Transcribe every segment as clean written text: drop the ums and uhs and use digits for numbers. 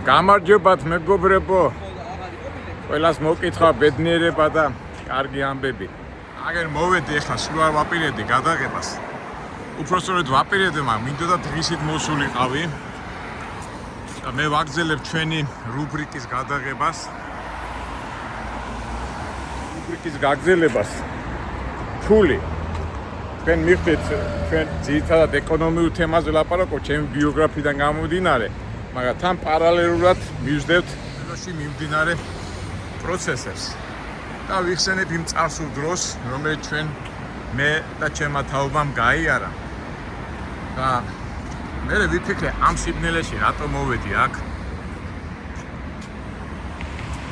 გამარჯობათ მეგობრებო. ყველას მოკითხა ბედნიერება და კარგი ამბები. აგერ მოვედი ახლა სულ არ ვაპირედი გადაღებას. უпростоრედ ვაპირედი, მაგრამ მინდოდა დღისით მოსულიყავი. და მე ვაგრძელებ ჩვენი რუბრიკის გადაღებას. რუბრიკის გაგრძელებას. ფული. თქვენ მიხდით ჩვენ ძირითადად ეკონომიურ თემაზე ლაპარაკობ, ჩემი ბიოგრაფიიდან გამომდინარე. მაგრამ თან პარალელურად მივждებთ ხელში მიმდინარე პროცესებს და ვიხსენებ იმ წარსულ დროს, რომელიც ჩვენ მე და ჩემმა თაობამ გაიარა. და მე ვიფიქრე ამ სიბნელეში რატომ მოვედი აქ.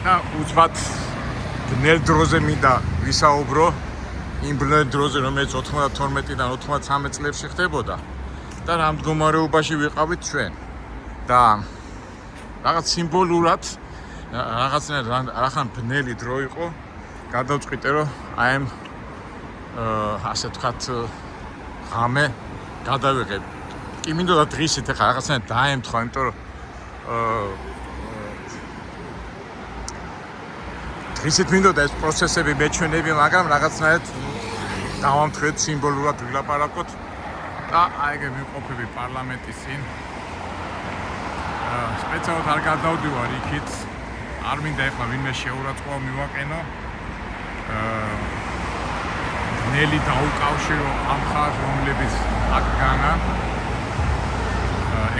და უცბად ბნელ დროზე მინდა ვისაუბრო, იმ ბნელ დროზე, რომელიც 92-დან 93 წლებში ხდებოდა და რა მდგომარეობაში ვიყავით ჩვენ. და რაღაც სიმბოლურად რაღაცნაირად ბნელი დრო იყო, გადავწყვიტე რომ აი ამ ასე ვთქვათ ღამე გადავიღებ. კი მინდოდა დღისით ახლა რაღაცნაირად დაემთხვა, იმიტომ რომ დღისით მინდოდა ეს პროცესები მეჩვენები, მაგრამ რაღაცნაირად დავამთხეთ სიმბოლურად ვილაპარაკოთ და აი ეგ მივყოფები პარლამენტის წინ. სპეციალურად არ გადავდივარ იქით, არ მინდა ახლა ვინმე შეურაცხყოფა მივაყენო. ბნელი დაუკავშირო ამ ხაზს, რომლებიც აქ განა.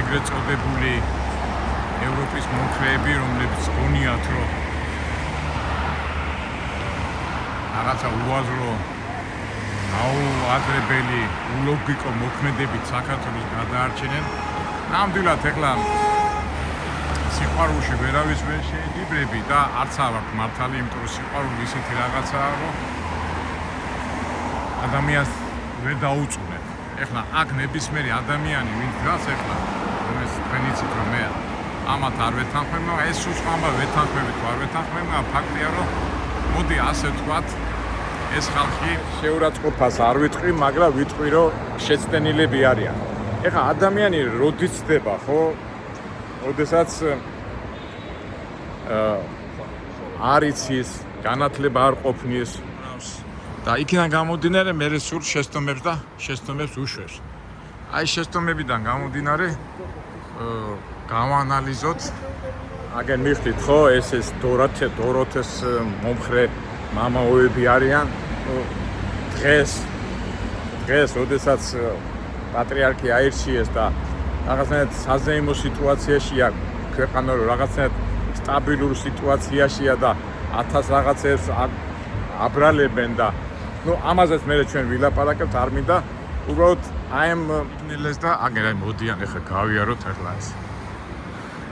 ეგრეთ წოდებული ევროპის მომხრეები, რომლებიც გონიათ, რომ რაღაცა უაზრო, აუაზრებელი, ულოგიკო მოქმედებით საქართველოს გადაარჩენენ. ნამდვილად ახლა სიყვარულში ვერავის ვერ შეედიბრები და არც არ ვარ მართალი, იმიტომ რომ სიყვარული ისეთი რაღაცაა, რომ ადამიანს ვერ დაუწუნებ. ეხლა აქ ნებისმიერი ადამიანი, ვინც დგას ეხლა, ეს თქვენ იცით რომ მე ამათ არ ვეთანხმებ, მაგრამ ეს უცხოა ვეთანხმებით თუ არ ვეთანხმებ, მაგრამ ფაქტია რომ მოდი ასე ვთქვათ, ეს ხალხი შეურაცხყოფას არ ვიტყვი, მაგრამ ვიტყვი რომ შეცდენილები არიან. ეხლა ადამიანი როდის ცდება, ხო? როდესაც არ იცის, განათლება არ ყოფნის და იქიდან გამომდინარე მე სულ შეცდომებს უშვებს. აი შეცდომებიდან გამომდინარე გავანალიზოთ. აგერ მიხდით ხო, ეს დოროთეს მომხრე მამაოები არიან. დღეს როდესაც პატრიარქი აირჩიეს და რაღაცნაირად საზეიმო სიტუაციაშია ქვეყანა, რომ რაღაცნაირად სტაბილურ სიტუაციაშია და 1000 რაღაცებს აბრალებენ და ამაზეც მე ჩვენ ვილაპარაკებთ, არ მინდა უბრალოდ აი ამ ნელეს და აგერ აი მოდიან ახლა გავიაროთ ახლა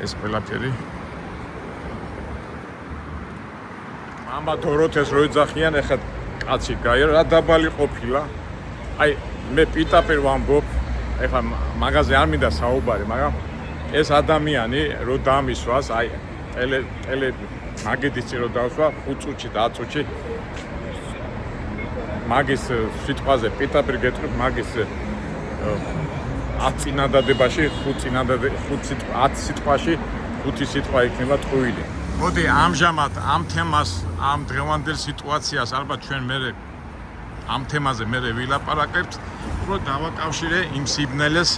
ეს ყველაფერი. მამა დოროთეს რო ეძახიან, ახლა კაცი გაიარა, რა დაბალი ყოფილა. აი მე პიტაპირ ვამბობ, ეხლა მაგაზე არ მინდა საუბარი, მაგრამ ეს ადამიანი რო დამისვას, აი ტელე მაგედის წინ რო დავსვა 5 წუთში და 10 წუთში მაგის სიტყვაზე პიტაპირ გეტყვით, მაგის 10 წინადადებაში 10 სიტყვაში 5 სიტყვა იქნება ტყუილი. მოდი ამჟამად ამ თემას, ამ დღევანდელ სიტუაციას ალბათ ჩვენ მე ამ თემაზე მე ვილაპარაკებთ, რომ დავაკავშირე იმ სიბნელეს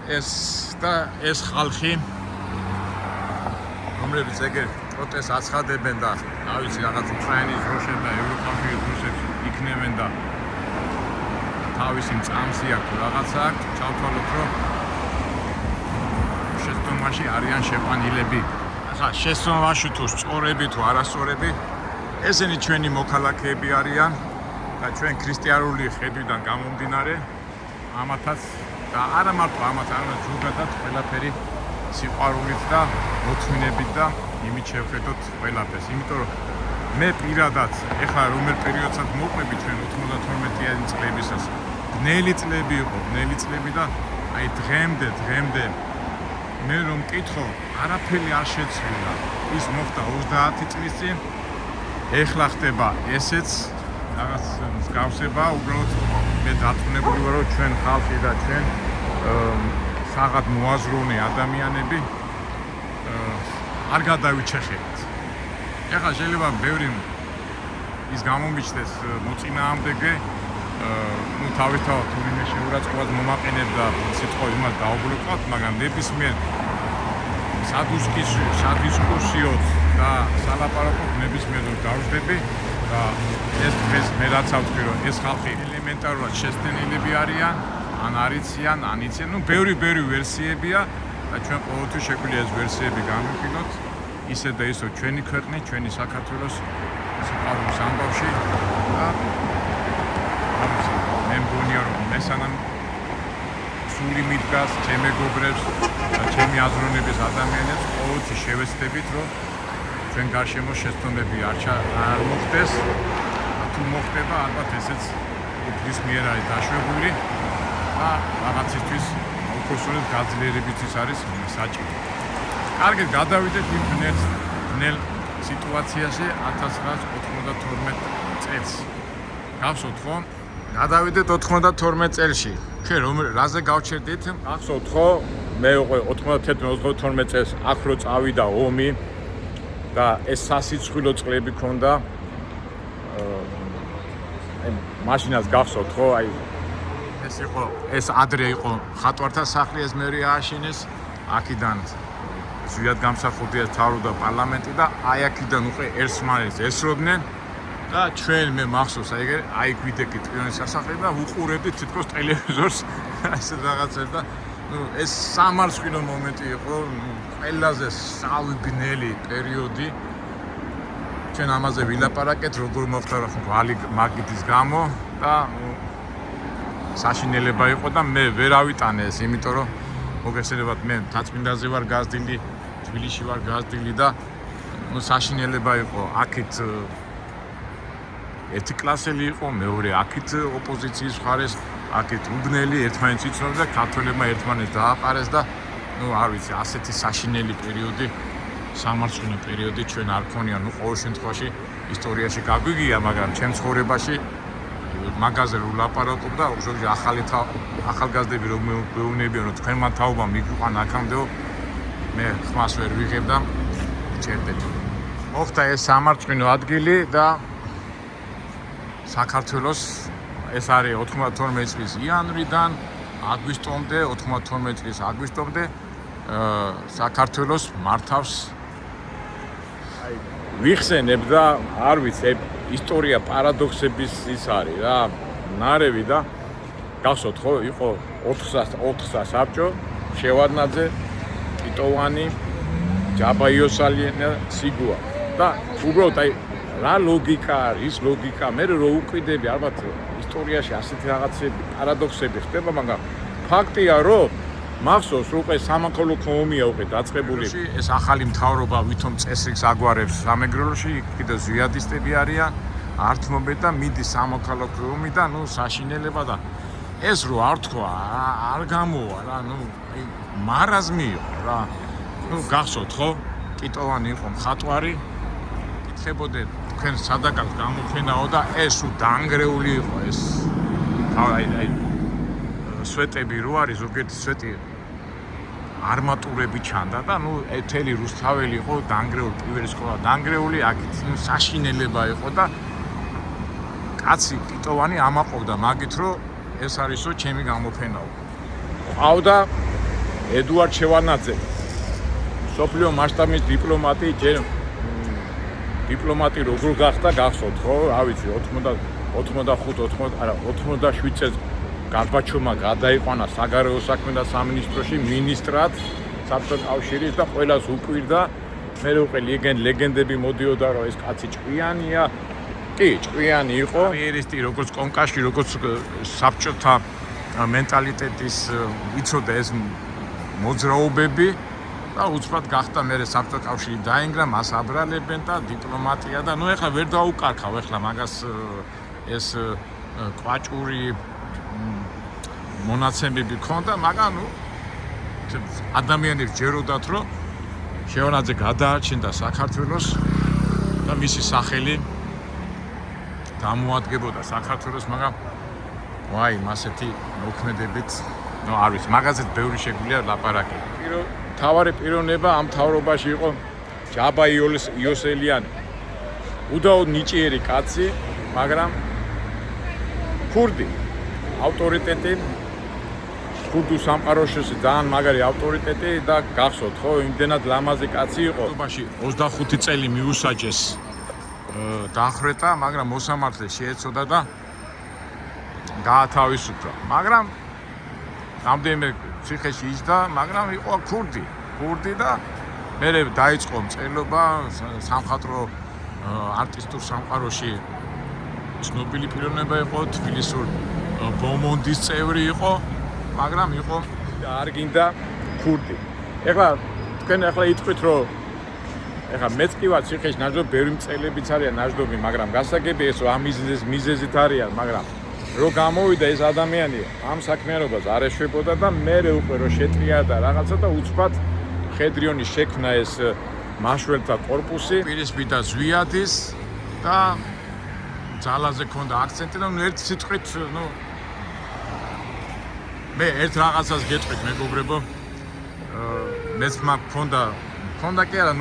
ეს ხალხი, რომლებიც ეგერ პროტესტს აცხადებენ და ავიცი რაღაც უკრაინის დროშებს და ევროკავშირის დროშებს იქნებენ და თავისი წამსი აქვს რაღაცა აქვს, ჩავთვალოთ რომ შეცდომაში არიან შეყვანილები. ახლა შეცდომაში თუ სწორები თუ არასწორები, ესენი ჩვენი მოქალაქეები არიან და ჩვენ ქრისტიანული ხედვიდან გამომდინარე ამათაც და არა მარტო ამათ, არამედ ზოგადად ყველაფერი სიყვარულით და მოწმინებით და იმით შევხედოთ ყველაფერს. იმიტომ რომ მე პირადად ეხლა რომელ პერიოდსაც მოყვები ჩვენ 92-იანი წლებისას, ბნელი წლები იყო, ბნელი წლები და აი დღემდე მე რომ მკითხო, არაფერი არ შეცვლილა. ის მოხდა 30 წლის წინ, ეხლა ხდება ესეც რაღაც მსგავსება, უბრალოდ მე დარწმუნებული ვარ, რომ ჩვენ ხალხი და ჩვენ საღად მოაზროვნე ადამიანები არ გადავიჩეხებთ. ეხლა შეიძლება ბევრი ის გამომიჩნდეს მოწინააღმდეგე, თავისთავად თურმე შეურაცხყოფას მომაყენებდა სიტყვები მას დაუბრუნებლად, მაგრამ ნებისმიერ სადისკუსიო და სალაპარაკო ნებისმიერ დროს დავждები და ეს მე რაც ავთქვი, რომ ეს ხალხი ელემენტარულად შეცდენილები არიან, ან არიციან, ან იციან, ბევრი ვერსიებია და ჩვენ ყოველთვის შეგვიძლია ეს ვერსიები გამოვიყენოთ, ისე და ისე ჩვენი ქვეყნის, ჩვენი საქართველოს სიყვარულის ამბავში და მე მგონია რომ მესანამ სული მიდგას ჩემ მეგობრებს და ჩემი აზროვნების ადამიანებს ყოველთვის შევეცდებით რომ ჩვენ გარშემო შეცდომები არ მოხდეს და თუ მოხდება ალბათ ესეც უფლის მიერ არის დაშვებული და რაღაცისთვის უხოშურეთ გაძლიერებისთვის არის საჭირო. კარგად გადავიდეთ იმ ბნელ სიტუაციაში 1992 წელს. გახსოვთ ხო? გადავიდეთ 92 წელში. ჩვენ რაზე გავჩერდით? გახსოვთ ხო? მე 91-92 წელს აქ რო წავიდა ომი და ეს სასიცხვილო წლები ქონდა. მაშინაც გახსოვთ ხო? აი ეს ადრე იყო ხატვართა სახლი, ეს მერე ააშენეს, აქედან ზვიად გამსახურდია თავრობდა პარლამენტი და აი აქედან უკვე ერთმანეთს ესროდნენ და ჩვენ მე მახსოვს აი გვიდეკით პირონის სასახლე და უყურებდით თითქოს ტელევიზორს ესე რაღაცებს და ეს სამარცხვინო მომენტი იყო, ყველაზე სავი ბნელი პერიოდი. ჩვენ ამაზე ვილაპარაკეთ, როგორ მოხდა რა ხვალ მაგიდის გამო და საშინელება იყო და მე ვერ ავიტანე ეს, იმიტომ რომ მოგესალმებათ მე თაცმინდაზე ვარ გაზრდილი, თბილისში ვარ გაზრდილი და საშინელება იყო. აქეთ ერთი კლასელი იყო, მეორე აქეთ ოპოზიციის მხარეს, აქეთ უბნელი ერთმანეთს იცნობდა, ქართველებმა ერთმანეთს დააყარეს და არ ვიცი, ასეთი საშინელი პერიოდი, სამარცხვინო პერიოდი ჩვენ არ ქონია, ყოველ შემთხვევაში ისტორიაში გაგვიგია, მაგრამ ჩემ ცხოვრებაში მაგაზე რომ ვლაპარაკობ და ზოგადად ახალგაზრდები რომ მეუბნებიან რომ თქვენმა თაობამ მიგვიყან აქამდეო, მე ხმას ვერ ვიღებ და ჩერდეთ. მოხდა ეს სამარცხვინო ადგილი და საქართველოს ეს არის 92 წლის იანვრიდან აგვისტომდე, 92 წლის აგვისტომდე საქართველოს მართავს ვიხსენებ და არ ვიცი, ისტორია პარადოქსების ის არის რა, ნარევი და გახსოვთ ხო, იყო 4 საბჭო, შევარდნაძე, ტიტოვანი, ჯაბა იოსალიანი, სიგუა და უბრალოდ აი რა ლოგიკა არის, ის ლოგიკა მე რო უყიდები, ალბათ ისტორიაში ასეთი რაღაცები, პარადოქსები ხდება, მაგრამ ფაქტია რომ მახსოვს რომ ეს სამოქალაქო ომია უკვე დაწყებული. ეს ახალი მთავრობა ვითომ წესრიგს აგვარებს სამეგრელოში, კიდე ზვიადისტები არიან, ართმობენ და მიდის სამოქალაქო ომი და საშინელება და ეს რო არ თქვა, არ გამოვა რა, აი მარაზმი იყო რა. გახსოვთ ხო? ტიტოვანი იყო მხატვარი. კითხებოდე თქვენ სადაგაც გამოფენაო და ეს დაანგრეული იყო ეს. აი სვეტები რო არის, ზოგიერთი სვეტი არმატურები ჩანდა და ეთელი რუსთაველი იყო დაანგრეული, პირველი სკოლა დაანგრეული, აქეთ საშინელება იყო და კაცი ტიტოვანი ამაყობდა მაგით რომ ეს არისო ჩემი გამოფენაო. ყავდა ედუარდ შევარდნაძე, სოფლიო მასშტაბის დიპლომატი, დიპლომატი როგორ გახდა, გახსოვთ ხო? რა ვიცი, 87 წელს გარბაჩოვმა გადაიყვანა საგარეო საქმეთა სამინისტროში მინისტრად საბჭოთა კავშირის და ყველას უკვირდა. მე უკვე ლეგენდები მოდიოდა რომ ეს კაცი ჭკვიანია. კი, ჭკვიანი იყო. კარიერისტი, როგორც კონკაში, როგორც საბჭოთა მენტალიტეტის იცოდა ეს მოძრაობები და უცბად გახდა მე საბჭოთა კავშირი დაინგრა, მას აბრალებენ და დიპლომატია და ეხლა ვერ დაუკარქავ ეხლა მაგას ეს კვაჭური მონაცემები ქონდა, მაგრამ ადამიანებს ჯეროდათ რომ შევარდნაძე გადაარჩენდა საქართველოს და მისი სახელი გამოადგებოდა საქართველოს, მაგრამ ვაი, ასეთი მოქმედებით ნუ არ ვიცი, მაგაზეც ბევრი შეგვიძლია ლაპარაკი. თავარი პიროვნება ამ თავრობაში იყო ჯაბა იოსელიანი. უდაოდ ნიჭიერი კაცი, მაგრამ ქურდი ავტორიტეტი ქურდულ სამყაროში ძალიან მაგარი ავტორიტეტი და გახსოვთ ხო, იმდენად ლამაზი კაცი იყო. 25 წელი მიუსაჯეს დახრეტა, მაგრამ მოსამართლე შეეცოდა და გაათავისუფლა. მაგრამ რამდენიმე ციხეში იჯდა, მაგრამ იყო ქურდი და მერე დაიწყო მწერლობა სამხატვრო არტისტურ სამყაროში. ცნობილი პიროვნება იყო, თბილისურ ბომონდის წევრი იყო, მაგრამ იყო და არ გინდა ქურდი. ეხლა თქვენ იტყვით, რომ ეხლა მეც კი ვარ ციხეში, ნაჟდობი ბევრი მწერლებიც არიან ნაჟდობი, მაგრამ გასაგებია ეს, რომ ამ მიზეზით არიან, მაგრამ რო გამოვიდა ეს ადამიანი ამ საქმიანობას არ ეშვებოდა და მერე უკვე რო შეტრია და რაღაცა და უცბად მხედრიონის შექმნა ეს მაშველთა კორპუსი პირისპირ ზვიადის და ძალაზე ქონდა აქცენტი და ერთ სიტყვით მე ერთ რაღაცას გეტყვით მეგობრებო მეც მქონდა კი არა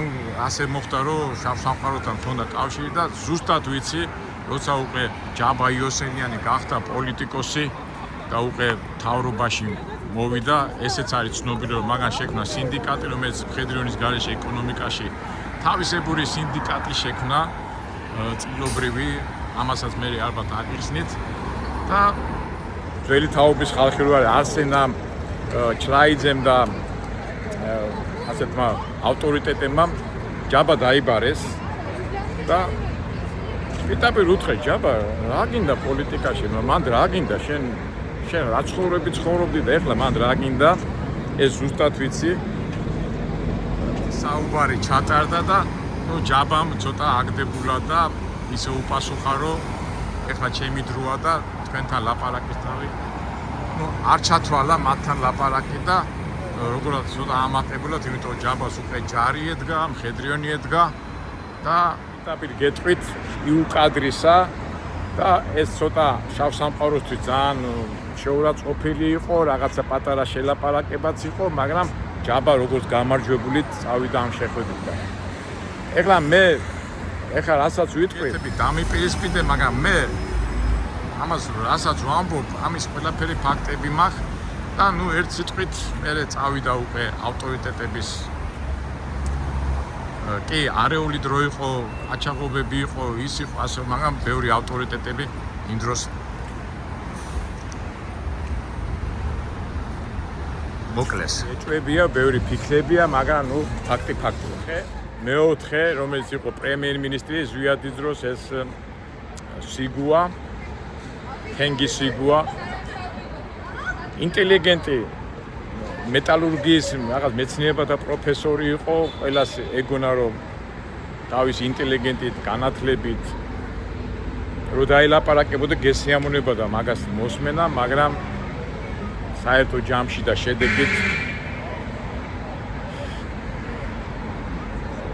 ასე მოხდა რომ შავ სამყაროთან მქონდა კავშირი და ზუსტად ვიცი როცა უკვე ჯაბა იოსელიანი გახდა პოლიტიკოსი და უკვე მთავრობაში მოვიდა, ესეც არის ცნობილი, რომ მაგან შექმნა სინდიკატი, რომელიც მხედრიონის გარეშე ეკონომიკაში თავისებური სინდიკატი შექმნა, წილობრივი, ამასაც მე ალბათ აღიხსნით და ძველი თაობის ხალხი რო არის არსენა ჩრაიძემ და ასეთმა ავტორიტეტებმა ჯაბა დაიბარეს და პირდაპირ უთხრე ჯაბა რა გინდა პოლიტიკაში, მან რა გინდა შენ რა ცხოვრები ცხოვრობდი და ეხლა მან რა გინდა ეს ზუსტად ვიცი საუბარი ჩატარდა და ჯაბამ ცოტა აგდებულა და ისე უპასუხა რომ ეხლა ჩემი დროა და თქვენთან ლაპარაკის თავი არ ჩათვალა მათთან ლაპარაკი და როგორაც ცოტა ამაყებულად, იმიტომ ჯაბას უკვე ჯარი ედგა, მხედრიონი ედგა და პირდაპირ გეტყვით იუკადრისა და ეს ცოტა შავ სამყაროსთვის ძალიან შეურაცხყოფილი იყო, რაღაცა პატარა შელაპარაკებაც იყო, მაგრამ ჯაბა როგორც გამარჯვებული წავიდა ამ შეხვედრიდან. ეხლა რასაც ვიტყვი, დამიპირისპირდე, მაგრამ მე ამას რასაც ვამბობ, ამის ყველაფერი ფაქტები მაქვს და ერთ სიტყვით მერე წავიდა უკვე ავტორიტეტების კი არეული დრო იყო, აჩაღობები იყო, ის იყო, ასე, მაგრამ ბევრი ავტორიტეტები იმ დროს მოკლეს. ეჭვებია, ბევრი ფიქრებია, მაგრამ ფაქტია. მეოთხე, რომელიც იყო პრემიერ-მინისტრი ზვიადის დროს ეს სიგუა, თენგი სიგუა, ინტელიგენტი მეტალურგიის რაღაც მეცნიერებათა პროფესორი იყო, ყველას ეგონა რომ თავის ინტელიგენტით, განათლებით რო დაელაპარაკებოდა გესიამონებოდა მაგას მოსმენა, მაგრამ საერთო ჯამში და შედეგით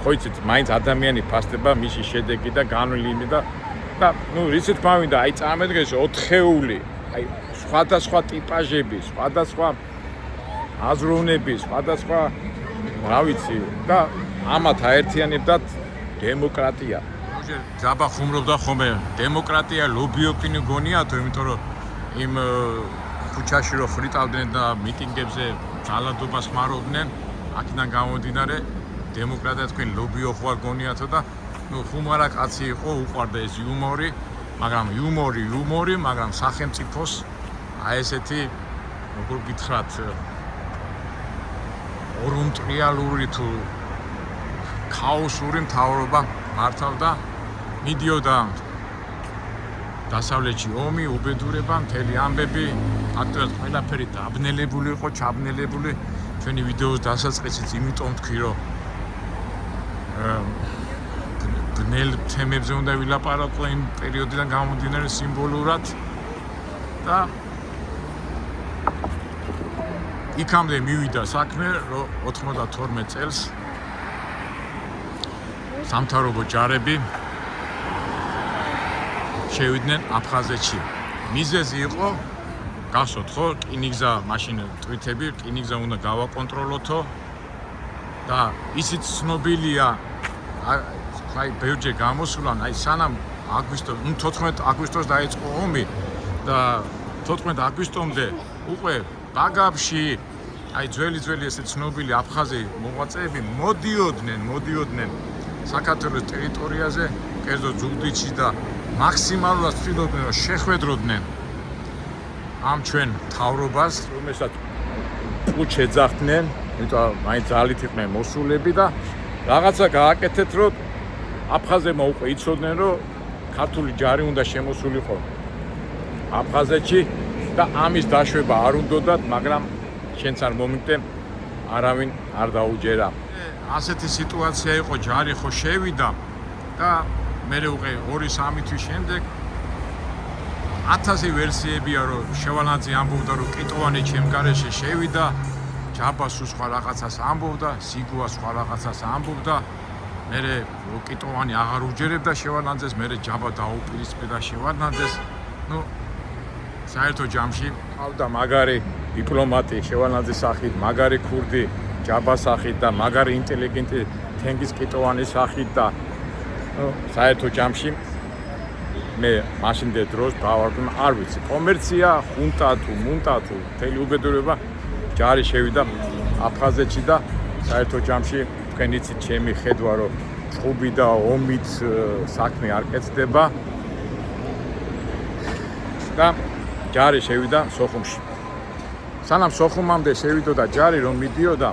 ხოიცით, მაინც ადამიანი ფასდება მისი შედეგი და განვლილი და რიცით მოვიდა, აი წამედგეს 4-ხეული, აი სხვადასხვა ტიპაჟები, სხვადასხვა აზროვნების, სხვადასხვა რა ვიცი და ამათ აერთიანებდათ დემოკრატია. ჯაბა ხუმრობდა ხოლმე დემოკრატია ლობიოკინი გონიათო, იმიტომ რომ იმ ქუჩაში რო ხრიტავდნენ და მიტინგებზე ძალადობას ხმარობდნენ, აქედან გამომდინარე დემოკრატია თქვენ ლობიო ხوار გონიათო და ხუმარა კაცი იყო, უყვარდა ეს იუმორი, მაგრამ იუმორი, მაგრამ სახელმწიფოს აი ესეთი როგორ გითხრათ ორუნტრიალური თუ ქაოსური მთავრობა მართავდა, მიდიოდა დასავლეთში ომი, უბედურება, მთელი ამბები, აქტუალურად ყველაფერი დაბნელებული იყო, ჩაბნელებული. ჩვენი ვიდეოს დასაწყისიც იმიტომ თქვი, რომ ბნელ თემებზე უნდა ვილაპარაკო იმ პერიოდიდან გამომდინარე სიმბოლურად და იქამდე მივიდა საქმე, რომ 92 წელს სამთავრობო ჯარები შევიდნენ აფხაზეთში. მიზეზი იყო გახსოვთ ხო რკინიგზა მაშინ ტვიტები რკინიგზა უნდა გავაკონტროლოთო და ისიც ცნობილია აი ბევრჯერ გამოსულა აი სანამ აგვისტო 14 აგვისტოს დაიწყო ომი და 14 აგვისტომდე უკვე ბაგაბში აი ძველი ესე ცნობილი აფხაზი მოღვაწეები მოდიოდნენ საქართველოს ტერიტორიაზე კერძოდ ზუგდიდში და მაქსიმალურად ცდილობდნენ რომ შეხვედროდნენ ამ ჩვენ მთავრობას რომელსაც პუჩ ეძახდნენ იმიტომ მაინც ძალით იყვნენ მოსულები და რაღაცა გააკეთეთ რომ აფხაზებმა უკვე იცოდნენ რომ ქართული ჯარი უნდა შემოსულიყო აფხაზეთში და ამის დაშვება არ უნდათ მაგრამ შენც არ მომიგდე არავინ არ დაუჯერა ასეთი სიტუაცია იყო ჯარი ხო შევიდა და მე უკვე 2-3 თვის შემდეგ 1000 ვერსიებია რომ შევალანძე ამბობდა რომ კიტოვანი ჩემ გარეშე შევიდა ჯაბას სხვა რაღაცას ამბობდა სიგუა სხვა რაღაცას ამბობდა მე კიტოვანი აღარ უჯერებდა შევალანძეს მე ჯაბა დაუპირისპირდა შევალანძეს ნუ საერთო ჯამში ყავდა მაგარი დიპლომატი შევალანძის სახით მაგარი ქურდი ჯაბას სახით და მაგარი ინტელიგენტი თენგიზ კიტოვანის სახით და საერთო ჯამში მე მაშინდე დროს დავარკვე არ ვიცი კომერცია ხუნტა თუ მუნტა თუ მთელი უბედურება ჯარი შევიდა აფხაზეთში და საერთო ჯამში თქვენ იცით ჩემი ხედვა რომ ჭუბი და ომით საქმე არ კეთდება და ჯარი შევიდა სოხუმში სანამ სოხუმამდე შევიდოდა ჯარი რომ მიდიოდა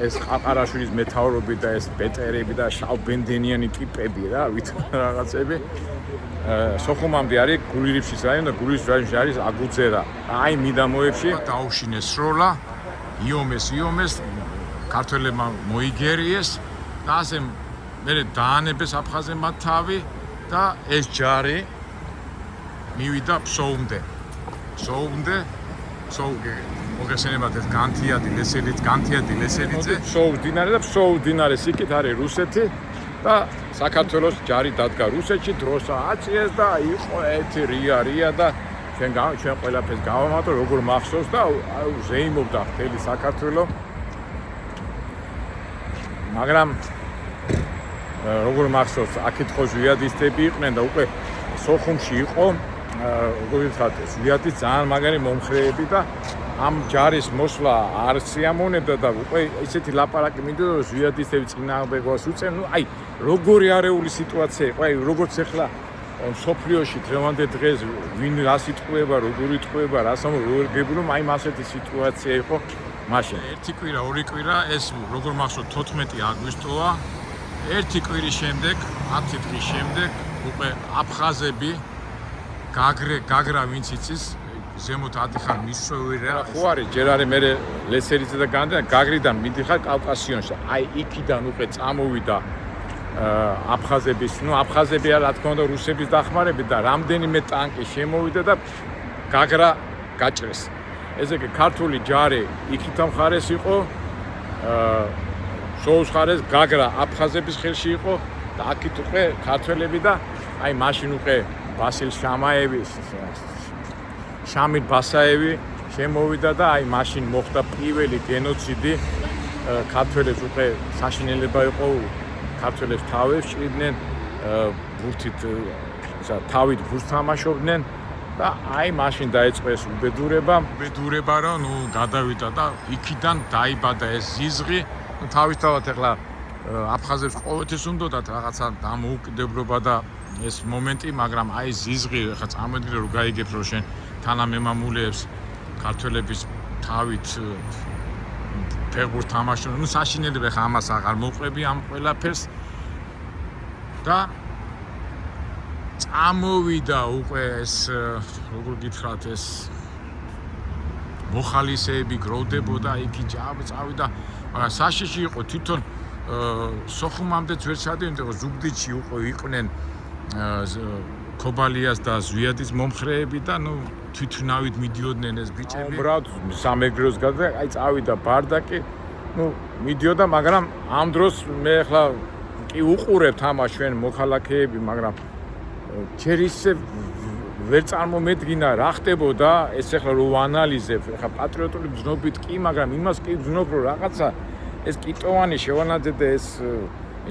ეს ყაყარაშვილის მეთაურობით და ეს პეტერები და შავბენდენიანი ტიპები რა ვითომ რაღაცები სოხუმამდე არის გულირიფშის რაიონი და გულირიფშის რაიონში არის აგუძერა აი მიდამოებში დაუშინეს სროლა იომეს ქართველებმა მოიგერიეს და ასე მე დაანებეს აფხაზებმა თავი და ეს ჯარი მივიდა ფსოუმდე მოგესალმებით ეს განთიადი ლესელიძე ფსოუ დინარეს იქით არის რუსეთი და საქართველოს ჯარი დადგა რუსეთში დროს აწიეს და იყო ერთი რია და ჩვენ ყველაფერს გავამატო როგორ მახსოვს და ზეიმობდა მთელი საქართველოს მაგრამ როგორ მახსოვს აქეთ ხო ზვიადისტები იყვნენ და უკვე სოხუმში იყო როგორ ვთქვათ ზვიადის ძალიან მაგარი მომხრეები და ამ ჯარის მოსვლა არ სიამოვნებდა და უკვე ისეთი ლაპარაკი მინდოდა რომ ზვიადისტები წინააღმდეგობას უწევენ ნუ აი როგორი არეული სიტუაცია იყო აი როგორც ახლა სოფლიოში დღევანდელ დღეს ვინ რას იტყუება როგორ იტყუება რას როგორ გებრო აი ასეთი სიტუაცია იყო მაშინ ერთი კვირა ორი კვირა ეს როგორ მახსოვს 14 აგვისტოა ერთი კვირის შემდეგ 10 დღის შემდეგ უკვე აფხაზები გაგრა ვინც იცის ზემოთ ადიხარ მისვევირა ხო არის ჯერ არის მე ლესელიძე და გაგრიდან მიდიხარ კავკასიონში აი იქიდან უკვე წამოვიდა აფხაზების ნუ აფხაზები რა თქმა უნდა რუსების დახმარებით და რამდენიმე ტანკი შემოვიდა და გაგრა გაჭრეს ესე იგი ქართული ჯარი იქიდან მხარეს იყო სოუს მხარეს გაგრა აფხაზების ხელში იყო და აქეთ უკვე ქართველები და აი მაშინ უკვე ბასილ შამაევი შამილ ბასაევი შემოვიდა და აი მაშინ მოხდა პირველი გენოციდი ქართველებს უკვე საშინელება იყო ქართველებს თავებს ჭირდნენ ბურთით თავით ბურთს თამაშობდნენ და აი მაშინ დაიწყო ეს უბედურება რომ ნუ გადავიდა და იქიდან დაიბადა ეს ზიზღი ნუ თავისთავად ახლა აფხაზებს ყოველთვის უნდათ რაღაცა დამოუკიდებლობა და ეს მომენტი მაგრამ აი ზიზღი ახლა წამოდგინე რომ გაიგებ რომ შენ თანამემამულეებს ქართველების თავით ფეხბურთს თამაშობენ ნუ საშინელება ხა ამას აღარ მოყვები ამ ყველაფერს და წამოვიდა უკვე ეს როგორ გითხრათ ეს მოხალისეები გროვდებოდა იქი წავიდა მაგრამ საშიში იყო თვითონ სოხუმამდეც ვერ ჩადიოდნენ და ზუგდიდში იყვნენ ქობალიას და ზვიადის მომხრეები და ნუ თვითნავით მიდიოდნენ ეს ბიჭები უბრალოდ სამეგრელოს გადა აი წავიდა ბარდაკი ნუ მიდიოდა მაგრამ ამ დროს მე ახლა კი უყურებთ ამას ჩვენ მოქალაქეები მაგრამ ჯერ ისე ვერ წარმომედგინა რა ხდებოდა ეს ახლა რო ვანალიზებ ახლა პატრიოტული ბრძნობით კი მაგრამ იმას კი ბრძნობ რომ რაღაცა ეს კიტოვანი შევანაძე და ეს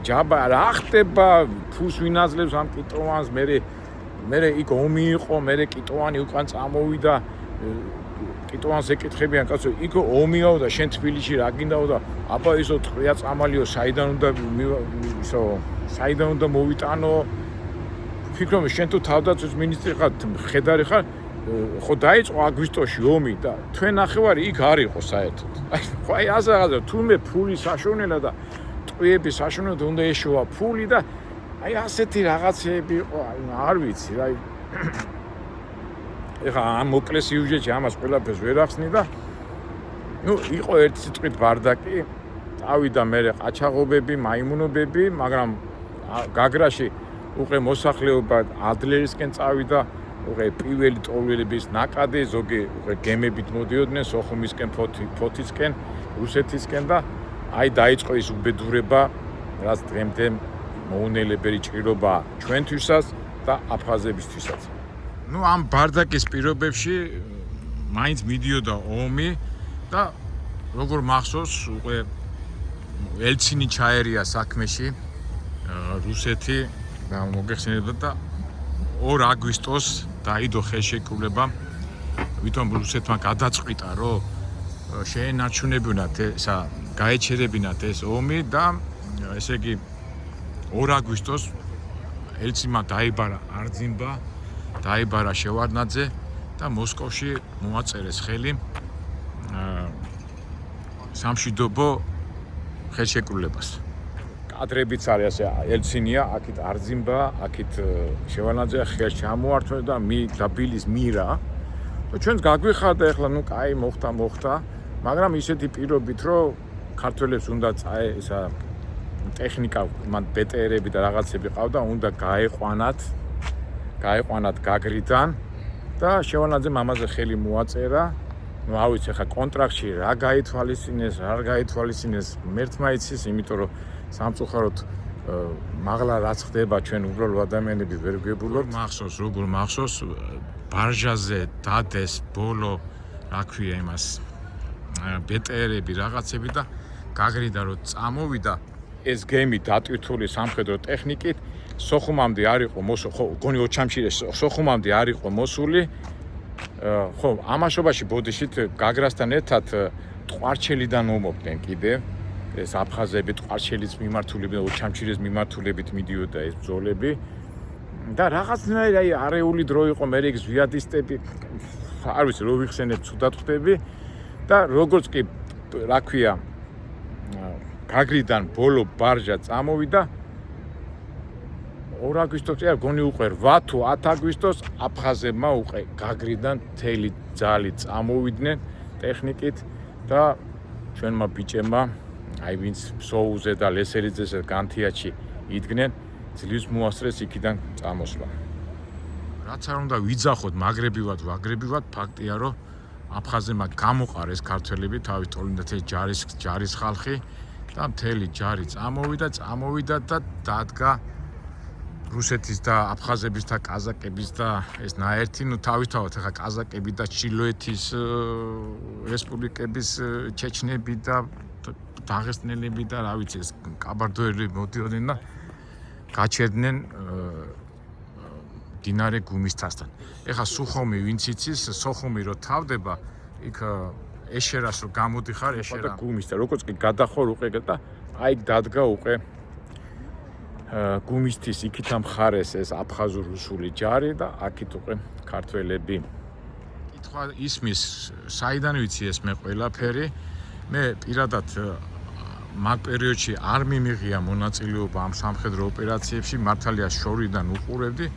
ჯაბა რა ხდება ფულს ვინაძლევს ამ კიტოვანს მე იქ ომი იყო მე კიტოვანი უკან წამოვიდა კიტოვანს ეკითხებიან კაცო იქ ომიაო და შენ თბილისში რა გინდაო და აბა ისო ტყია წამალიო საიდან უნდა მოვიტანო ფიქრობ შენ თუ თავდაცვის მინისტრი ხარ ხედარი ხარ ხო დაიწყო აგვისტოში ომი და თქვენ ნახევარი იქ არ იყო საერთოდ აი ასე რაღაცა თუმე ფული საშოვნელა და ტყვიები საშოვნელად უნდა ეშოვა ფული და აი ასეთი რაღაცები იყო არ ვიცი აი ეხა ამ მოკლე სიუჟეტში ამას ყველაფერს ვერ ახსნი და ნუ იყო ერთი სიტყვით ბარდაკი წავიდა მე ყაჩაღობები მაიმუნობები მაგრამ გაგრაში უყე მოსახლეობა ადლერისკენ წავიდა უყე პირველი ტოლველების ნაკადი ზოგი უყე გემებით მოდიოდნენ სოხუმისკენ ფოთისკენ რუსეთისკენ და აი დაიწყო ის უბედურება რაც დღემდე მოუნელებელი ჭირობა ჩვენთვისაც და აფხაზებისთვისაც ნუ ამ ბარდაკის პირობებში მაინც მიდიოდა ომი და როგორ მახსოვს უკვე ელცინი ჩაერია საქმეში რუსეთი და მოგეხსენებოდა და 2 აგვისტოს დაიდო ხელშეკრულება ვითომ რუსეთმა გადაწყვიტა რომ შეენარჩუნებინათ ესა გაეჩერებინათ ეს ომი და ესე იგი 2 აგვისტოს ელცინმა დაიბარა არძიმბა დაიბარა შევარდნაძე და მოსკოვში მოაწერეს ხელი სამშვიდობო ხელშეკრულებას კადრებიც არის ასე ელცინია აქეთ არძიმბა აქეთ შევარდნაძე ხელს ჩამოართვა და დაბილის მირა და ჩვენს გაგვიხარდა ახლა ნუ კაი მოხდა მაგრამ ისეთი პირობით რომ ქართველებს უნდა ისა ტექნიკა მან ბეტერები და რაღაცები ყავდა უნდა გაეყვანათ გაგრიდან და შევარდნაძემ ამაზე ხელი მოაწერა ნუ ავიცი ხა კონტრაქტში რა გაითვალისწინეს რა არ გაითვალისწინეს მერთმა იცის იმიტომ რომ სამწუხაროდ მაღლა რაც ხდება ჩვენ უბრალო ადამიანები ვერ გვებულობთ მახსოვს როგორ მახსოვს ბარჟაზე დადეს ბოლო რა ქვია იმას ბეტერები რაღაცები და გაგრიდა რომ წამოვიდა ეს გემი დატვირთული სამხედრო ტექნიკით სოხუმამდე არ იყო ხო გონი ოჩამჩირე სოხუმამდე არ იყო მოსული ხო ამაშობაში ბოდიშით გაგრასთან ერთად ტყვარჩელიდან ომობდნენ კიდე ეს აფხაზები ტყვარჩელის მიმართულებით ოჩამჩირეს მიმართულებით მიდიოდა ეს ბრძოლები და რაღაცნაირად აი არეული დრო იყო მე ეგ ზვიადისტები არ ვიცი რო ვიხსენებ ცუდად ხვდები და როგორც კი რა ქვია გაგრიდან ბოლო ბარჟა წამოვიდა 2 აგვისტოს არ გონი უყე 8 თუ 10 აგვისტოს აფხაზებმა უყე გაგრიდან თელი ძალი წამოვიდნენ ტექნიკით და ჩვენმა ბიჭებმა აი ვინც სოუზე და ლესერიძეზე განთიაჩი იდგნენ ძლივს მოასწრეს იქიდან წამოსვლა რაც არ უნდა ვიძახოთ მაგრებივად ვაგრებივად ფაქტია რომ აფხაზებმა გამოყარეს ქართველები თავის ტოლინდათის ჯარის ხალხი და მთელი ჯარი წამოვიდა და დადგა რუსეთის და აფხაზების და კაზაკების და ეს ნაერთი ნუ თავისთავად ახლა კაზაკები და ჩილოეთის რესპუბლიკების ჩეჩნები და დაღესტნელები და რა ვიცი ეს კაბარდოელი მოდიოდნენ და გაჩერდნენ დინარე გუმისთასთან. ეხლა სუხომი ვინც იცის, სოხუმი რო თავდება, იქ ეშერას რო გამოდიხარ, ეშერა გუმისთან, როგორც კი გადახარ უყე და აი დადგა უყე გუმისთის იქით ამხარეს ეს აფხაზურ-რუსული ჯარი და აქით უყე ქართველები. კითხვა ისმის, საიდან ვიცი ეს მე ყველაფერი? მე პირადად მაგ პერიოდში არ მიმიღია მონაწილეობა ამ სამხედრო ოპერაციებში, მართალია შორიდან უყურებდი,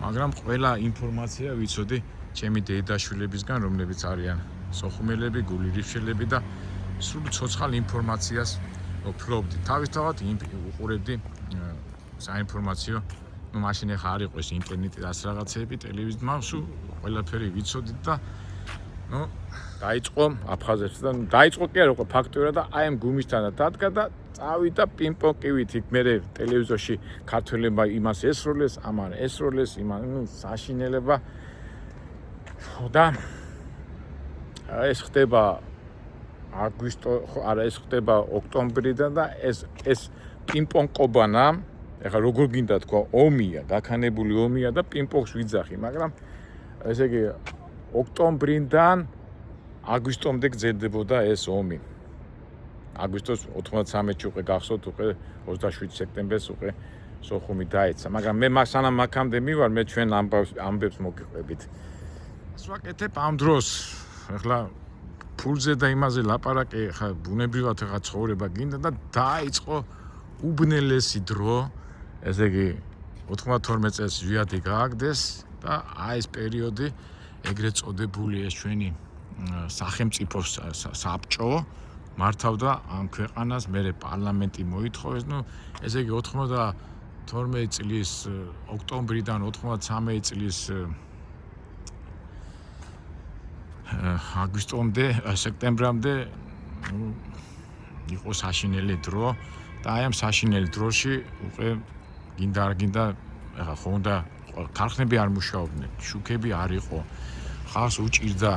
მაგრამ ყველა ინფორმაცია ვიცოდი ჩემი დედაშვილებისგან, რომლებიც არიან სოხუმელები, გულირიფშელები და სულ ცოცხალ ინფორმაციას ვფლობდი. თავისთავად უყურებდი საინფორმაციო, ну მაშინ ახლა არ იყო ეს ინტერნეტი და რაღაცეები, ტელევიზია, მაგრამ ყველაფერი ვიცოდი და ну დაიწყო აფხაზეთიდან, დაიწყო კი არა, უკვე ფაქტურა და აი ამ გუმისთან დადგა და წავიდა პინგ-პონგივით იქ მე ტელევიზორში ქართველებმა იმას ესროლეს, ამან ესროლეს, იმან ну საშინელება და ეს ხდება ეს ხდება ოქტომბრიდან და ეს პინგ-პონგ ყობანა, ეხლა როგორ გინდა თქვა, ომია, გაქანებული ომია და პინგ-პონგს ვიძახი, მაგრამ ესე იგი ოქტომბრიდან აგვისტომდე გრძელდებოდა ეს ომი. აგვისტოს 93-ში უკვე გახსოვთ, უკვე 27 სექტემბერს უკვე სოხუმი დაეცა, მაგრამ მე სანამ აქამდე მივარ, მე ჩვენ ამბებს მოგიყვებით. ვაკეთებ ამ დროს, ეხლა ფულზე და იმაზე ლაპარაკი, ხა ბუნებრივად ხა ცხოვრება გინდა და დაიწყო უბნელესი დრო, ესე იგი 92 წელს ვიადი გააგდეს და ეს პერიოდი ეგრეთ წოდებული ეს ჩვენი სახელმწიფო საბჭო მართავდა ამ ქვეყანას, მერე პარლამენტი მოითხოვეს, ესე იგი 92 წლის ოქტომბრიდან 93 წლის აგვისტომდე, სექტემბრამდე იყო საშინელი დრო და აი ამ საშინელი დროში უკვე გინდა არ გინდა, ეხლა ხო უნდა ქარხნები არ მუშაობდნენ, შუქები არ იყო, ხალხს უჭირდა,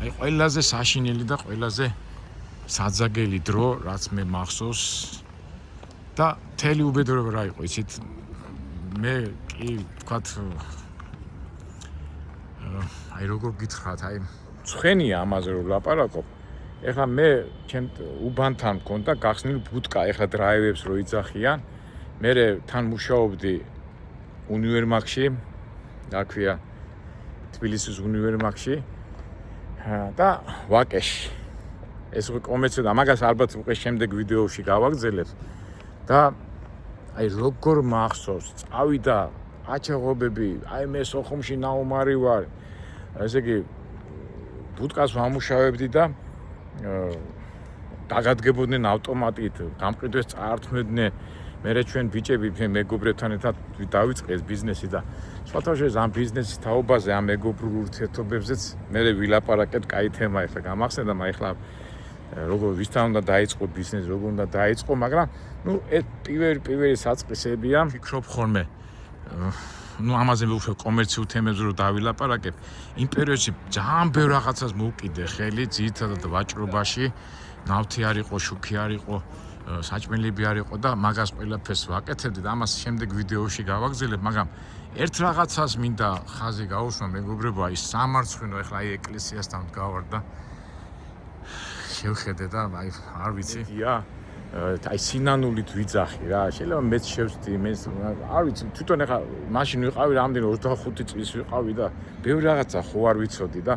აი ყველაზე საშინელი და ყველაზე საძაგელი დრო, რაც მე მახსოვს და მთელი უბედურება რა იყო, იცით, მე კი ვთქვათ აი როგორ გითხრათ, აი ცხენია ამაზე რომ ლაპარაკობ. ეხლა მე ჩემ უბანთან მქონდა გახსნილი ბუტკა, ეხლა დრაივებს რო იძახიან. მე თან მუშაობდი უნივერმაგში, რა ქვია, თბილისის უნივერმაგში და ვაკეში. ეს უკვე კომერცია და მაგას ალბათ უკვე შემდეგ ვიდეოში გავაგრძელებ და აი როგორ მახსოვს, წავიდა აჩაღობები, აი მე სოხუმში ნაუმარი ვარ. ესე იგი ბუტკას ვამუშავებდი და დაგადგებოდნენ ავტომატით, გამყიდვეს წაართმევდნენ. მერე ჩვენ ბიჭები მეგობრებთან ერთად დავიწყეს ბიზნესი და სხვათა შორის ამ ბიზნესის თაობაზე, ამ მეგობრულ ურთიერთობებზეც მერე ვილაპარაკეთ, კაი თემა ეხლა გამახსენდა, ეხლა როგორ ვისთან უნდა დაიწყო ბიზნესი, როგორ უნდა დაიწყო, მაგრამ ეს პირველი საწყისებია, ვფიქრობ ხოლმე. ამაზე უფრო კომერციულ თემებზე რომ დავილაპარაკებ, იმ პერიოდში ძალიან ბევრ რაღაცას მოვკიდე ხელი, ძირითადად ვაჭრობაში, ნავთი არ იყო, შუქი არ იყო, საჭმელები არ იყო და მაგას ყველაფერს ვაკეთებდი და ამას შემდეგ ვიდეოში გავაგრძელებ, მაგრამ ერთ რაღაცას მინდა ხაზი გაუსვა, მეგობრებო, ის სამარცხვინო, ეხლა აი ეკლესიასთან ვდგავარ და შევხედე და აი არ ვიცი, აი სინანულით ვიძახი რა, შეიძლება მეც შევსდი, არ ვიცი, თვითონ ეხლა მაშინ ვიყავი რამდენი 25 წლის ვიყავი და ბევრი რაღაცა ხო არ ვიცოდი და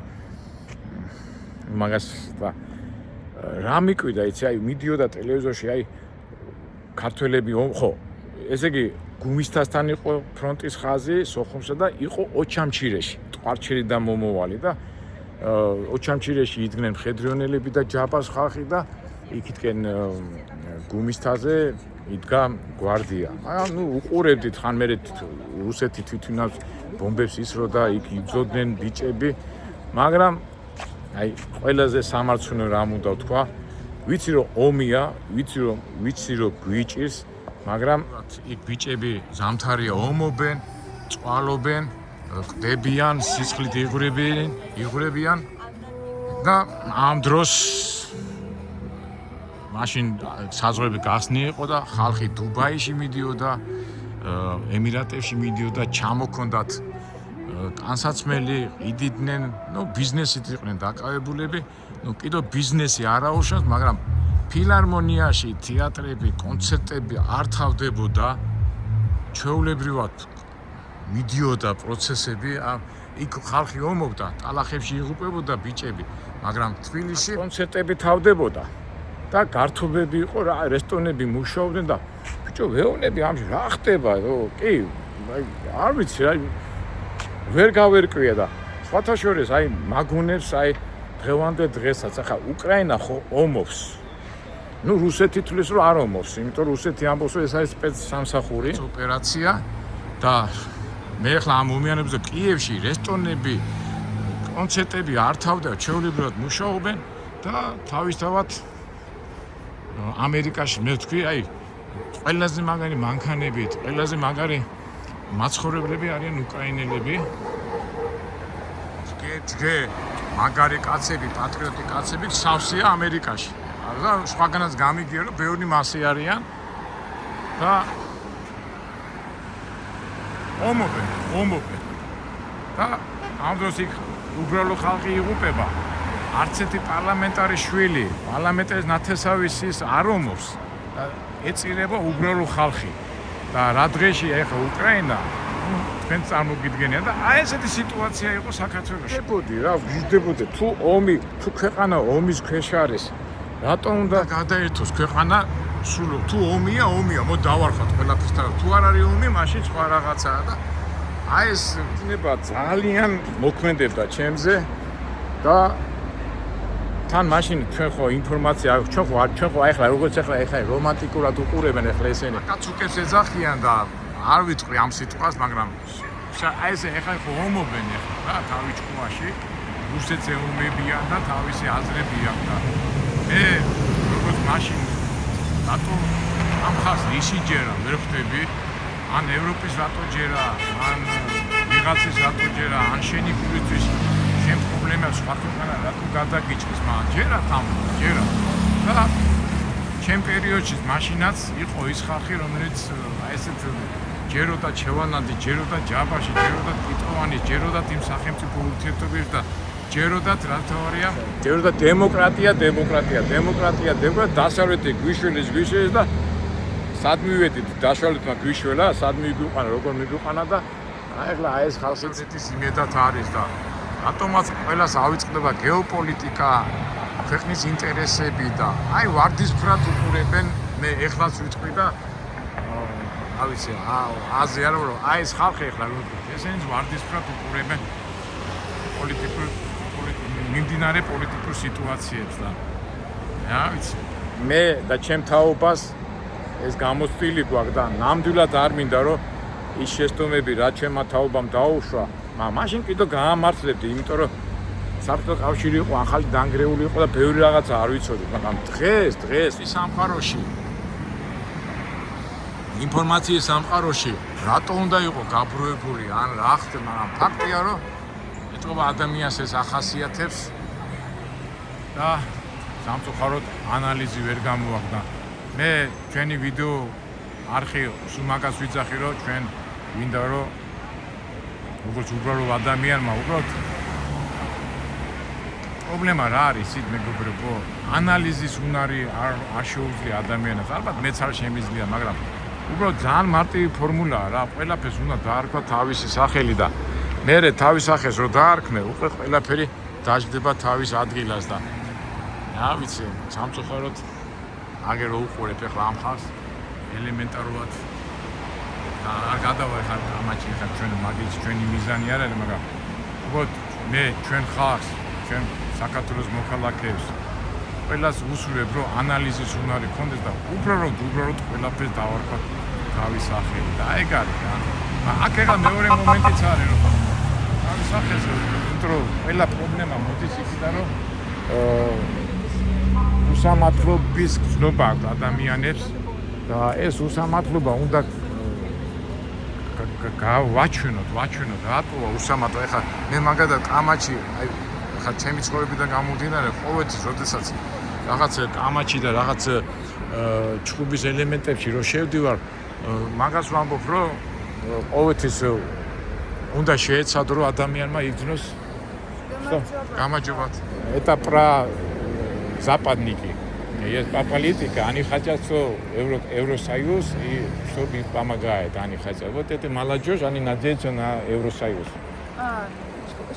მაგას და რა მიკვიდა, იცი, აი მიდიოდა ტელევიზორში, აი ქართველები ხო, ესე იგი გუმისთასთან იყო ფრონტის ხაზი სოხუმსა და იყო ოჩამჩირეში, ტყვარჩელი და მომოვალი და ოჩამჩირეში იდგნენ მხედრიონელები და ჯაბას ხალხი და იქითკენ გუმისთაზე იდგა გვარდია. მაგრამ უყურებდით ხან მერე რუსეთი თვითონაც ბომბებს ისროდა, იქ იბრძოდნენ ბიჭები, მაგრამ აი ყველაზე სამარცხვინო რამ უნდა ვთქვა, ვიცი რომ ომია, ვიცი რომ გვიჭირს, მაგრამ იქ ბიჭები ზამთარია ომობენ, წვალობენ, ყდებიან, სისხლით იღვრებიან და ამ დროს მაშინ საზღვრები გახსნი იყო და ხალხი დუბაიში მიდიოდა, ემირატებში მიდიოდა, ჩამოქონდათ ტანსაცმელი, იდიდნენ, ბიზნესით იყვნენ დაკავებულები, კიდევ ბიზნესი არ აუშავს, მაგრამ ფილარმონიაში, თეატრები, კონცერტები არ თავდებოდა, ჩვეულებრივად მიდიოდა პროცესები, იქ ხალხი ომობდა, ტალახებში იღუპებოდა ბიჭები, მაგრამ თბილისში კონცერტები თავდებოდა. და გართობები იყო რა, რესტორნები მუშაობდნენ და ბიჭო ვეუბნები ამში რა ხდება, კი, არ ვიცი რა, ვერ გავერკვია და სხვათა შორის აი მაგონებს აი დღევანდელ დღესაც ახლა უკრაინა ხო ომობს. რუსეთი თulis რომ არ ომობს, იმიტომ რომ რუსეთი ამბობს რომ ეს არის სპეცსამსახური ოპერაცია და მე ახლა ამ მომიანებზე კიევში რესტორნები, კონცერტები არ თავდება, ჩვეულებრივად მუშაობენ და თავისთავად ამერიკაში მე ვთქვი, აი ყველაზე მაგარი მანქანებით, ყველაზე მაგარი მაცხოვრებლები არიან უკრაინელები. ჯგე მაგარი კაცები, პატრიოტი კაცები სავსეა ამერიკაში. და სხვაგანაც გამიგია რომ ბევრი მასე არიან და ომობენ. და ამ დროს იქ უბრალო ხალხი იღუპება. არც ერთი პარლამენტარი შვილი, პარლამენტის ნათესავისის არ ომობს. და ეწირება უბრალო ხალხი. და რა დღეში ეხა უკრაინა თქვენ წარმოგიდგენია და აი ესეთი სიტუაცია იყო საქართველოში. ვიდებოდი რა, ვიდებოდი თუ ქვეყანა ომის ქვეშ არის, რატომ უნდა გადაერთოს ქვეყანა სულ თუ ომია, მოდი დავარხოთ ყველაფერს და თუ არ არის ომი, მაშინ სხვა რაღაცაა და აი ეს ნება ძალიან მოქმედებდა ჩემზე და თან მაშინ ჩვენ ხო ინფორმაცია ჩვენ ხო ახლა როგორც ახლა რომანტიკურად უყურებენ ახლა ესენი. კაც უკებს ეძახიან და არ ვიტყვი ამ სიტყვას, მაგრამ აი ეს ახლა ხო ომობენ ახლა რა თავი ჭკუაში, რუსეთზე ომებიან და თავისი აზრები აქვს და მე როგორც მაშინ რატო ამ ხას ისი ჯერა ვერ ხვდები, ან ევროპის რატო ჯერა, ან ვიღაცის რატო ჯერა, ან შენი გულისთვის ჩემ პრობლემას სხვა ქვეყანა რატო გადაგიჭრის, მაგრამ ჯერა და ჩემ პერიოდში მაშინაც იყო ის ხალხი, რომელიც აი ესეთ ჯეროდა ჩევანადი, ჯეროდა ჯაბაში, ჯეროდა ტიტოვანი, ჯეროდა იმ სახელმწიფო ურთიერთობებს და ჯეროდათ რა თორია? ჯეროდა დემოკრატია, დასავლეთი გვიშველის და სად მივედით, დასავლეთმა გვიშველა, სად მიგვიყვანა, როგორ მიგვიყვანა და ახლა ეს ხალხის იმედად არის და რატომაც ყველას ავიწყდება გეოპოლიტიკა, ქვეყნის ინტერესები და აი ვარდისფრად უყურებენ, მე ეხლაც ვიტყვი და რა ვიცი, აზე არა რომ აი ეს ხალხი ახლა რო ესენიც ვარდისფრად უყურებენ მიმდინარე პოლიტიკურ სიტუაციებს და რა ვიცი მე და ჩემ თაობას ეს გამოცდილი გვაქვს და ნამდვილად არ მინდა რომ ის შეცდომები რა ჩემმა თაობამ დაუშვა, მაგრამ მაშინ კიდევ გაამართლებდი, იმიტომ რომ საბჭოთა კავშირი იყო, ახალი დანგრეული იყო და ბევრი რაღაცა არ ვიცოდი, მაგრამ დღეს ის სამყაროში ინფორმაციის სამყაროში რატო უნდა იყო გაბრუებული ან რა ხდება, მაგრამ ფაქტია რომ ეთქობა ადამიანს ეს ახასიათებს და სამწუხაროდ ანალიზი ვერ გამოაქვს და მე ჩვენი ვიდეო არხი სულ მაგას ვიძახი რომ ჩვენ ვინდა რომ როგორც უბრალო ადამიანმა უბრალოდ პრობლემა რა არის ის მეგობრებო, ანალიზის უნარი არ შეუძლია ადამიანებს, ალბათ მეც არ შემიძლია, მაგრამ უბრალოდ ძალიან მარტივი ფორმულაა რა, ყველაფერს უნდა დაარქვა თავისი სახელი და მერე თავის სახეს რო დაარქმე, უკვე ყველაფერი დაждდება თავის ადგილას და რა ვიცი, სამწუხაროდ აგერ რო უყურებ ახლა ამ ხალხს ელემენტარულად და არ გადავეხარ ამაჩი ხარ ჩვენ მაგის ჩვენი მიზანი არ არის, მაგრამ უბრალოდ მე ჩვენ ხალხს, ჩვენ საქართველოს მოქალაქეებს ყველას ვუსურვებ რომ ანალიზის უნარი ქონდეს და უბრალოდ ყველაფერს დავარქვათ თავის სახელი და ეგ არის რა. აქ ეხლა მეორე მომენტიც არის რომ თავის სახეზე რომ ყველა პრობლემა მოდის იქიდან რომ უსამართლობის გზნობა აქვს ადამიანებს და ეს უსამართლობა უნდა ვაჩვენოთ რატოა უსამართლო. ეხლა მე მაგალითად კამაჩი აი ხა ჩემი ცხოვრებიდან გამომდინარე ყოველთვის როდესაც რაღაც კამაჩი და რაღაც ჩხუბის ელემენტებში რო შევდივარ, მაგას ვამბობ რომ ყოველთვის უნდა შეეცადრო ადამიანმა იგრძნოს გამარჯობათ. Это про западники. Есть политика, они хотят, что Евросоюз и чтобы их помогает, они хотят. Вот это молодежь, они надеются на Евросоюз.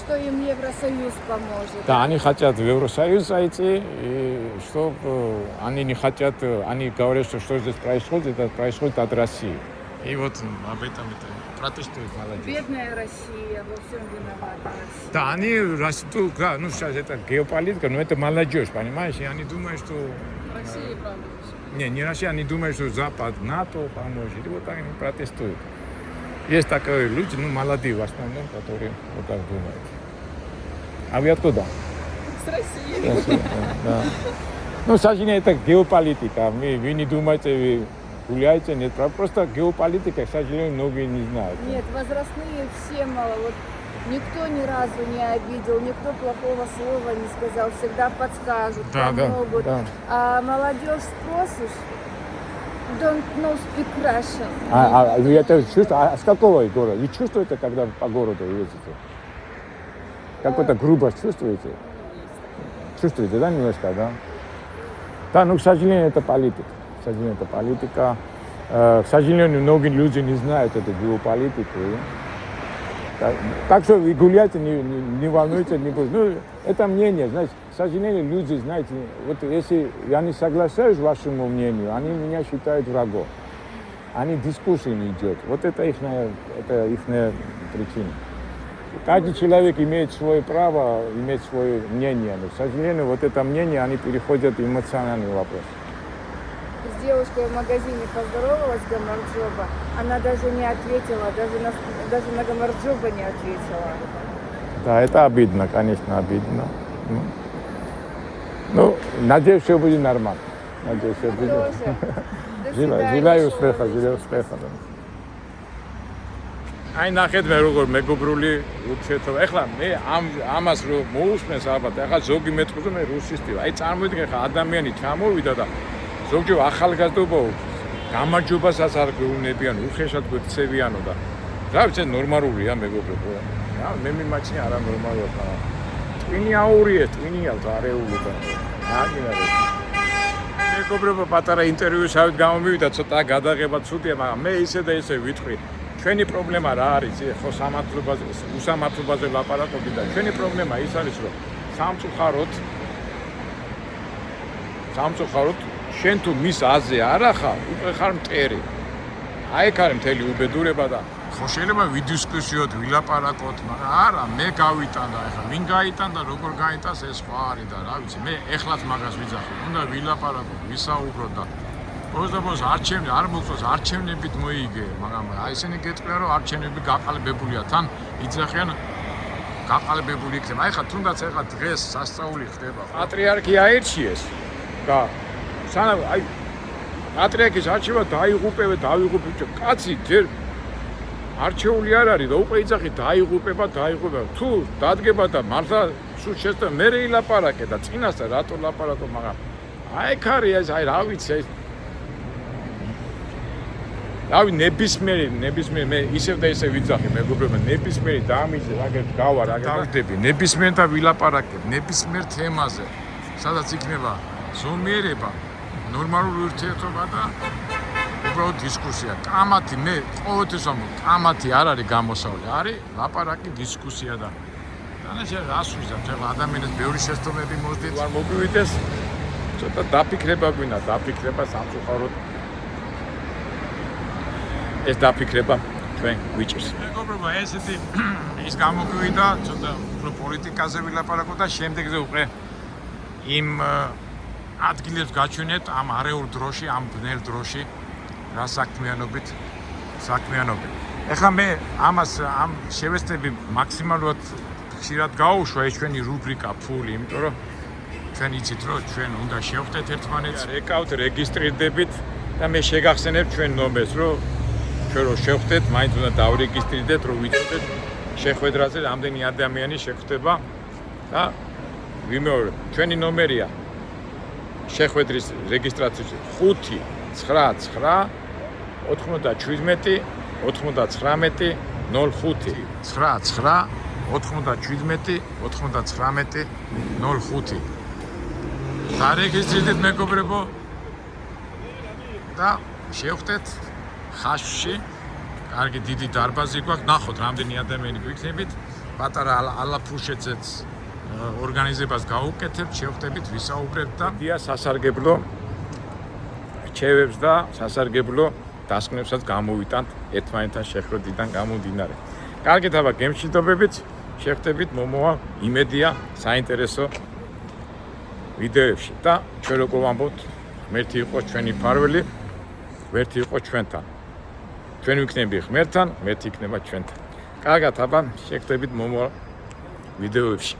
Что им Евросоюз поможет. Да, они хотят в Евросоюз зайти, и чтобы они не хотят, они говорят, что здесь происходит, это происходит от России. И вот об этом это протестует молодежь. Бедная Россия, во всем виновата Россия. Да, они растут, ну сейчас это геополитика, но это молодежь, понимаешь? И они думают, что... Россия поможет. Не Россия, они думают, что Запад, НАТО поможет. И вот они протестуют. Есть такие люди, ну молодые в основном, которые вот так думают. А вы откуда? С России. Да. Ну, сожалению, это геополитика. Вы не думаете, вы гуляете, нет, просто геополитика, к сожалению, многие не знают. Нет, возрастные все мало. Вот Никто ни разу не обидел, никто плохого слова не сказал, всегда подскажут, Да, да, помогут. да. А молодежь спросишь, don't know speak Russian. Вы это чувствуете? А с какого города? Вы чувствуете, когда по городу ездите? Какую-то грубость чувствуете? Чувствуете, да, немножко, да? Да, ну, к сожалению, это политика. К сожалению, это политика. К сожалению, многие люди не знают эту геополитику. Так что вы гуляйте, не волнуйтесь, не будете. Ну, это мнение, знаете, к сожалению, люди, знаете, вот если я не соглашаюсь с вашему мнению, они меня считают врагом. Они дискуссии не идет. Вот это их причина. Каждый человек имеет свое право, имеет свое мнение. Но, к сожалению, вот это мнение, они переходят в эмоциональный вопрос. С девушкой в магазине поздоровалась Гамарджоба, она даже не ответила, даже на Гамарджоба не ответила. Да, это обидно, конечно, обидно. Ну, надеюсь, все будет нормально. Надеюсь, все будет. До свидания. Желаю успеха, желаю успеха. აი ნახეთ მე როგორ მეგობრული ურთიერთობა. ეხლა მე ამას რო მოусმენს ალბათ, ეხლა ზოგი მეტყვის რომ მე რუსისტი ვარ. აი წარმოიდგინე ხა ადამიანი ჩამოვიდა და ზოგჯერ ახალგაზრდობა გამარჯვებასაც არ გვეუბნებიან, უხეშად გვექცევიანო და რა ვიცი ნორმალურია მეგობრებო. რა მე მიმაჩნია არა ნორმალურია ხა. ტვინი აურიე, ტვინია ზარეული და აგინა რა. მეგობრებო პატარა ინტერვიუსავით გამომივიდა, ცოტა გადაღება ცუდია, მაგრამ მე ისე და ისე ვიტყვი. ჩვენი პრობლემა რა არის? ხო უსამართლობაზე ლაპარაკობდი და ჩვენი პრობლემა ის არის, რომ სამწუხაროდ შენ თუ მის აზე არ ახარ, უკვე ხარ მტერი. აი ეგ არის მთელი უბედურება და ხო შეიძლება ვიდისკუსიოთ, ვილაპარაკოთ, მაგრამ არა, მე გავიტანდა, ეხლა ვინ გაიტანდა, როგორ გაიტანს ეს სხვა არის და რა ვიცი, მე ეხლაც მაგას ვიძახი, უნდა ვილაპარაკოთ, ვისაუბროთ და ბოზ არ მოგწონს არჩევნებით მოიგე, მაგრამ აი ესენი გეტყვიან რომ არჩევნები გაყალბებულია, თან იძახიან გაყალბებული იქნება. აი ხა თუნდაც ეხლა დღეს სასწაული ხდება. პატრიარქი აირჩიეს და სანამ აი პატრიარქის არჩევა დაიღუპებე, კაცი ჯერ არჩეული არ არის და უკვე იძახი დაიღუპება. თუ დადგება და მართლა სულ შეცდა მე ილაპარაკე და წინასწარ რატო ლაპარაკო, მაგრამ აი ეგ არის აი რა ვიცი აი რავი ნებისმიერი მე ისევ და ისევ ვიძახი მეგობრებო ნებისმიერი დამიჯე რაგერ გავა რაგერ დავდები ნებისმიერ და ვილაპარაკებ ნებისმიერ თემაზე სადაც იქნება ზომიერება ნორმალური ურთიერთობა და უბრალოდ დისკუსია კამათი მე ყოველთვის ვამბობ კამათი არ არის გამოსავალი არის ლაპარაკი დისკუსია და დანაშაულს რას ვიზამ ახლა ადამიანებს ბევრი შეცდომები მოძდით ვარ მოგივიდეს ცოტა დაფიქრება გვინდა დაფიქრება სამწუხაროდ ეს დაფიქრება ჩვენ გვიჭირს. მეგობრებო, ესეთი ის გამოგვივიდა, ცოტა უფრო პოლიტიკაზე ვილაპარაკო და შემდეგზე უკვე იმ ადგილებს გაჩვენეთ ამ არეულ დროში, ამ ბნელ დროში რა საქმიანობით. ეხლა მე ამას ამ შევეცდები მაქსიმალურად ხშირად გავუშვა ეს ჩვენი რუბრიკა ფული, იმიტომ რომ ჩვენ იცით რომ ჩვენ უნდა შევხვდეთ ერთმანეთს, ეკავთ, რეგისტრირდებით და მე შეგახსენებ ჩვენ ნომერს, რომ ჩვენ რო შევხვდეთ, მაინც უნდა დავრეგისტრირდეთ, რომ ვიცოდეთ შეხვედრაზე რამდენი ადამიანი შეხვდება და ვიმეორებ. ჩვენი ნომერია შეხვედრის რეგისტრაციაში 599 97 99 05 99 97 99 05 დარეგისტრირდეთ მეგობრებო და შევხვდეთ ხაშში, კარგი დიდი დარბაზი გვაქვს, ნახოთ რამდენი ადამიანი გვიქნებით, პატარა ალაფუშეცეც ორგანიზებას გავუკეთებთ, შევხვდებით, ვისაუბრებთ და დია სასარგებლო რჩევებს და სასარგებლო დასკვნებსაც გამოვიტანთ ერთმანეთთან შეხვედრიდან გამომდინარე. კარგით აბა გემშვიდობებით, შევხვდებით მომავალ იმედია საინტერესო ვიდეოებში და ჩვენ როგორ ვამბობთ, ღმერთი იყოს ჩვენი მფარველი, ღმერთი იყოს ჩვენთან. ჩვენ ვიქნები ღმერთთან, ღმერთი იქნება ჩვენთან. კარგად აბა, შევხვდებით მომავალ ვიდეოებში.